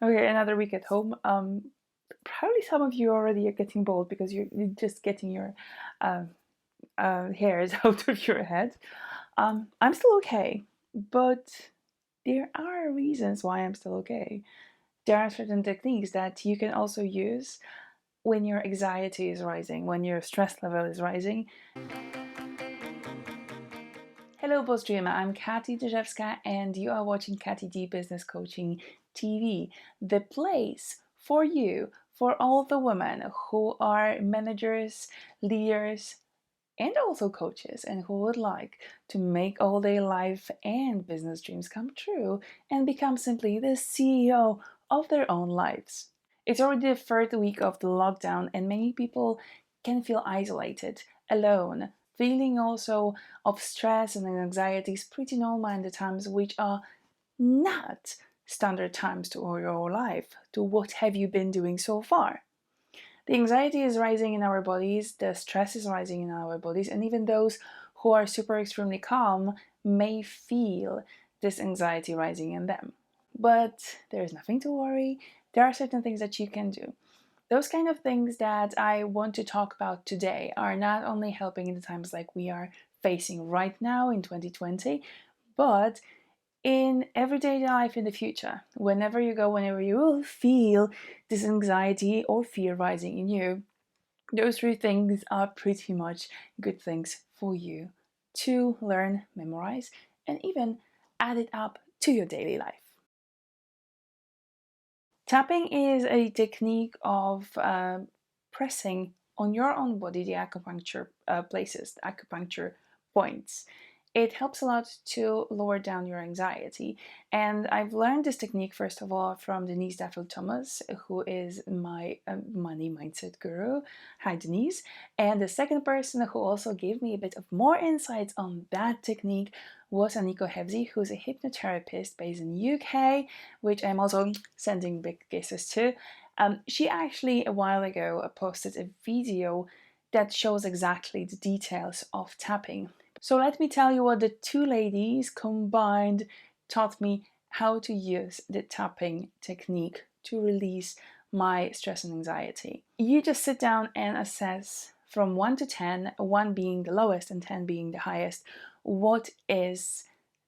Okay, another week at home. Probably some of you already are getting bold because you're just getting your uh, hairs out of your head. I'm still okay, but there are reasons why I'm still okay. There are certain techniques that you can also use when your anxiety is rising, when your stress level is rising. Hello, Boss Dreamer. I'm Kati Drzewska, and you are watching Kati D Business Coaching TV, the place for you, for all the women who are managers, leaders, and also coaches, and who would like to make all their life and business dreams come true and become simply the CEO of their own lives. It's already the third week of the lockdown, and many people can feel isolated, alone, feeling also of stress and anxiety is pretty normal in the times which are not standard times to your life, to what have you been doing so far. The anxiety is rising in our bodies, the stress is rising in our bodies, and even those who are super extremely calm may feel this anxiety rising in them. But there is nothing to worry. There are certain things that you can do. Those kind of things that I want to talk about today are not only helping in the times like we are facing right now in 2020, but in everyday life in the future, whenever you go, whenever you will feel this anxiety or fear rising in you, those three things are pretty much good things for you to learn, memorize, and even add it up to your daily life. Tapping is a technique of pressing on your own body the acupuncture places, the acupuncture points. It helps a lot to lower down your anxiety. And I've learned this technique, first of all, from Denise Duffield Thomas, who is my money mindset guru. Hi, Denise. And the second person who also gave me a bit of more insights on that technique was Aniko Hebzi, who's a hypnotherapist based in UK, which I'm also sending big kisses to. She actually, a while ago, posted a video that shows exactly the details of tapping. So let me tell you what the two ladies combined taught me how to use the tapping technique to release my stress and anxiety. You just sit down and assess from 1 to 10, 1 being the lowest and 10 being the highest, what is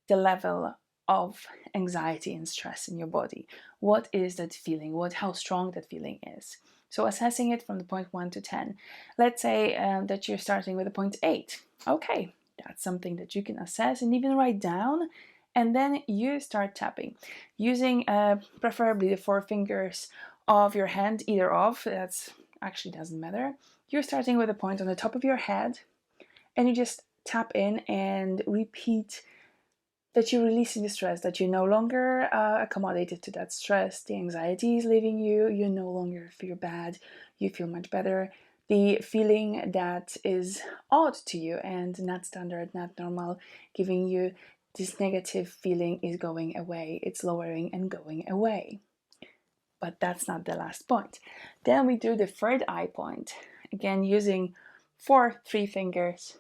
the level of anxiety and stress in your body. What is that feeling? How strong that feeling is. So assessing it from the point 1 to 10. Let's say that you're starting with a point 8. Okay, that's something that you can assess and even write down. And then you start tapping using preferably the four fingers of your hand, either of, that's actually doesn't matter. You're starting with a point on the top of your head and you just tap in and repeat that you're releasing the stress, that you're no longer accommodated to that stress. The anxiety is leaving you, you no longer feel bad, you feel much better. The feeling that is odd to you and not standard, not normal, giving you this negative feeling is going away. It's lowering and going away. But that's not the last point. Then we do the third eye point, again using three fingers,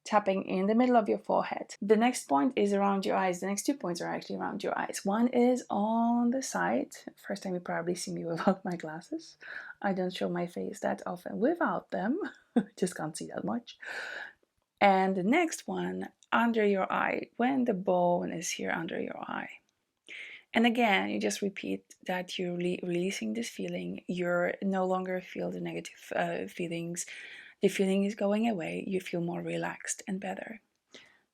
tapping in the middle of your forehead. The next point is around your eyes. The next 2 points are actually around your eyes. One is on the side. First time you probably see me without my glasses. I don't show my face that often without them. Just can't see that much. And the next one under your eye, when the bone is here under your eye. And again, you just repeat that you're releasing this feeling. You're no longer feel the negative feelings. The feeling is going away. You feel more relaxed and better.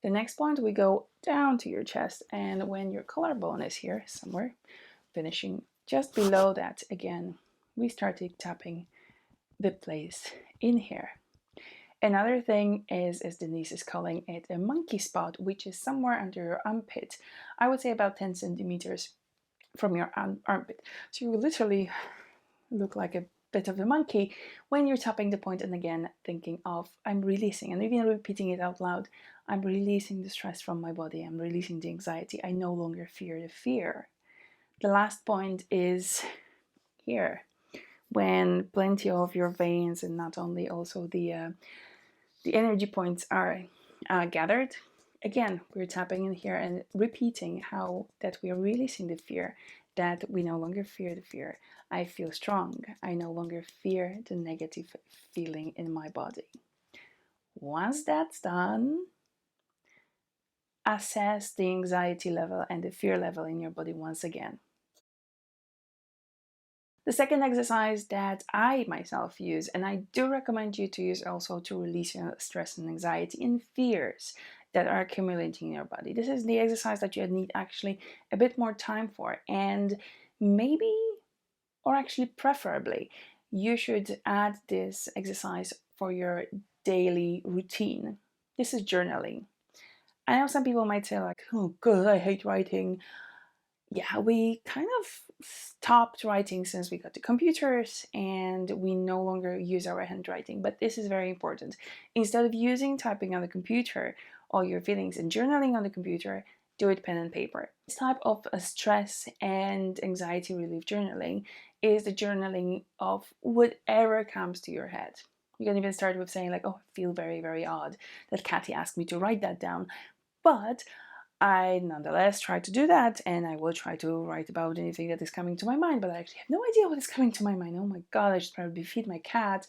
The next point, we go down to your chest, and when your collarbone is here somewhere, finishing just below that, again, we started tapping the place in here. Another thing is, as Denise is calling it, a monkey spot, which is somewhere under your armpit. I would say about 10 centimeters from your armpit. So you literally look like a bit of a monkey when you're tapping the point and again thinking of I'm releasing and even repeating it out loud. I'm releasing the stress from my body. I'm releasing the anxiety. I no longer fear the fear. The last point is here when plenty of your veins and not only also the energy points are gathered. Again, we're tapping in here and repeating how that we are releasing the fear, that we no longer fear the fear. I feel strong. I no longer fear the negative feeling in my body. Once that's done, assess the anxiety level and the fear level in your body once again. The second exercise that I myself use, and I do recommend you to use also to release your stress and anxiety and fears that are accumulating in your body. This is the exercise that you need actually a bit more time for, and maybe, or actually preferably, you should add this exercise for your daily routine. This is journaling. I know some people might say like, oh god, I hate writing. Yeah, we kind of stopped writing since we got the computers and we no longer use our handwriting. But this is very important. Instead of using typing on the computer all your feelings and journaling on the computer, do it pen and paper. This type of stress and anxiety relief journaling is the journaling of whatever comes to your head. You can even start with saying like, oh, I feel very, very odd that Kathy asked me to write that down. But I nonetheless try to do that, and I will try to write about anything that is coming to my mind, but I actually have no idea what is coming to my mind. Oh my god, I should probably feed my cat.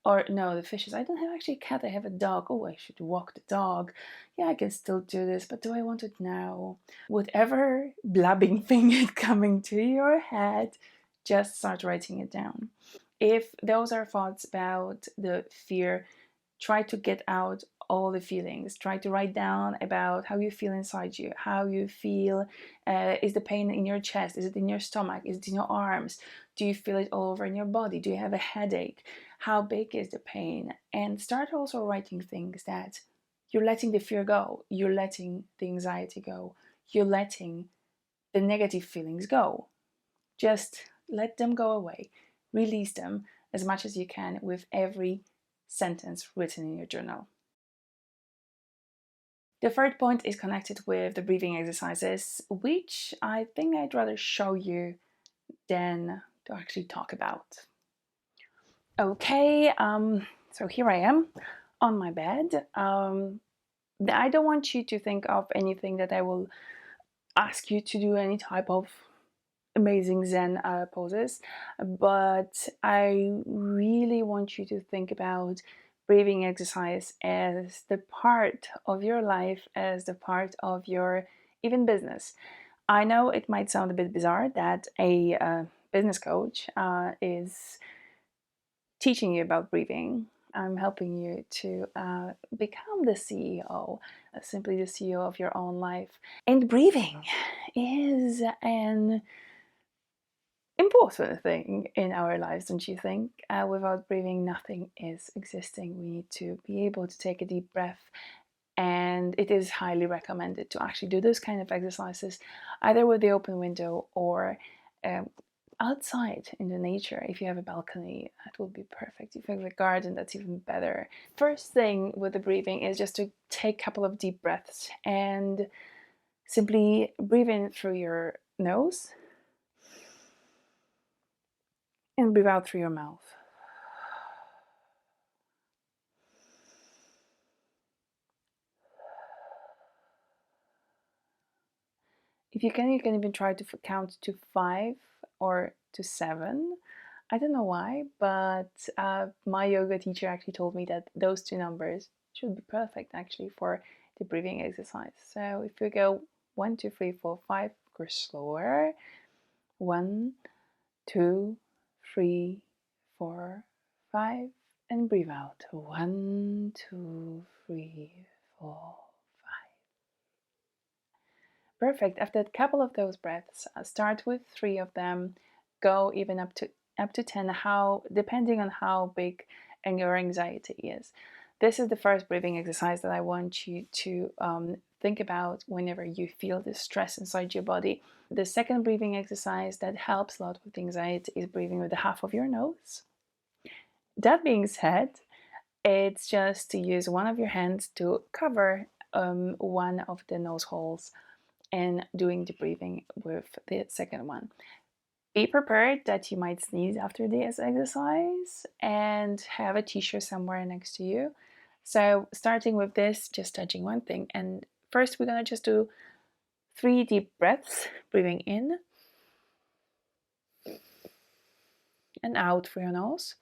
Or no, the fishes. I don't have actually a cat, I have a dog. Oh, I should walk the dog. Yeah, I can still do this, but do I want it now? Whatever blabbing thing is coming to your head, just start writing it down. If those are thoughts about the fear, try to get out all the feelings. Try to write down about how you feel inside you, how you feel. Is the pain in your chest? Is it in your stomach? Is it in your arms? Do you feel it all over in your body? Do you have a headache? How big is the pain? And start also writing things that you're letting the fear go, you're letting the anxiety go, you're letting the negative feelings go. Just let them go away. Release them as much as you can with every sentence written in your journal. The third point is connected with the breathing exercises, which I think I'd rather show you than to actually talk about. Okay, so here I am on my bed. I don't want you to think of anything that I will ask you to do any type of amazing Zen poses, but I really want you to think about breathing exercise as the part of your life, as the part of your even business. I know it might sound a bit bizarre that a business coach is teaching you about breathing. I'm helping you to become the CEO, simply the CEO of your own life. And breathing is an important thing in our lives, don't you think? Without breathing, nothing is existing. We need to be able to take a deep breath, and it is highly recommended to actually do those kind of exercises either with the open window or um, outside in the nature. If you have a balcony, that would be perfect. If you have a garden, that's even better. First thing with the breathing is just to take a couple of deep breaths and simply breathe in through your nose and breathe out through your mouth. If you can even try to count to 5 or to 7. I don't know why, but my yoga teacher actually told me that those two numbers should be perfect actually for the breathing exercise. So if you go 1, 2, 3, 4, 5, go slower. 1, 2, 3, 4, 5, and breathe out. 1, 2, 3, 4. Perfect. After a couple of those breaths, start with 3 of them, go even up to 10, how depending on how big and your anxiety is. This is the first breathing exercise that I want you to think about whenever you feel this stress inside your body. The second breathing exercise that helps a lot with anxiety is breathing with the half of your nose. That being said, it's just to use one of your hands to cover one of the nose holes and doing the breathing with the second one. Be prepared that you might sneeze after this exercise and have a t-shirt somewhere next to you. So starting with this, just touching one thing and First, we're gonna just do 3 deep breaths, breathing in and out through your nose.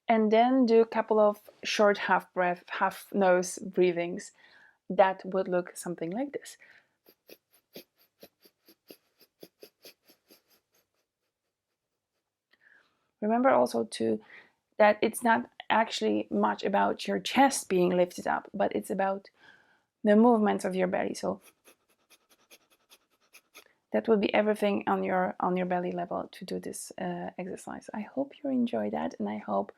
And then do a couple of short half breath, half nose breathings. That would look something like this. Remember also that it's not actually much about your chest being lifted up, but it's about the movements of your belly. So that will be everything on your belly level to do this exercise. I hope you enjoy that, and I hope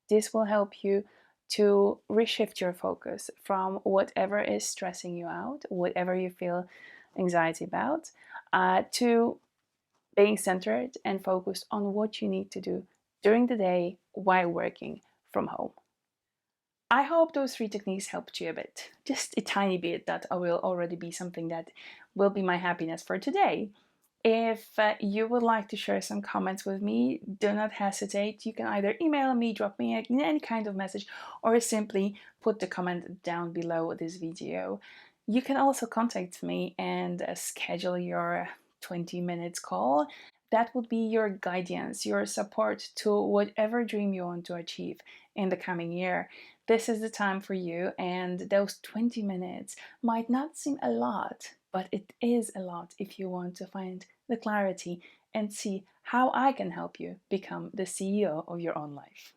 this will help you to reshift your focus from whatever is stressing you out, whatever you feel anxiety about, to being centered and focused on what you need to do during the day while working from home. I hope those 3 techniques helped you a bit, just a tiny bit. That will already be something that will be my happiness for today. If you would like to share some comments with me, do not hesitate. You can either email me, drop me any kind of message, or simply put the comment down below this video. You can also contact me and schedule your 20 minutes call. That would be your guidance, your support to whatever dream you want to achieve in the coming year. This is the time for you, and those 20 minutes might not seem a lot, but it is a lot if you want to find the clarity and see how I can help you become the CEO of your own life.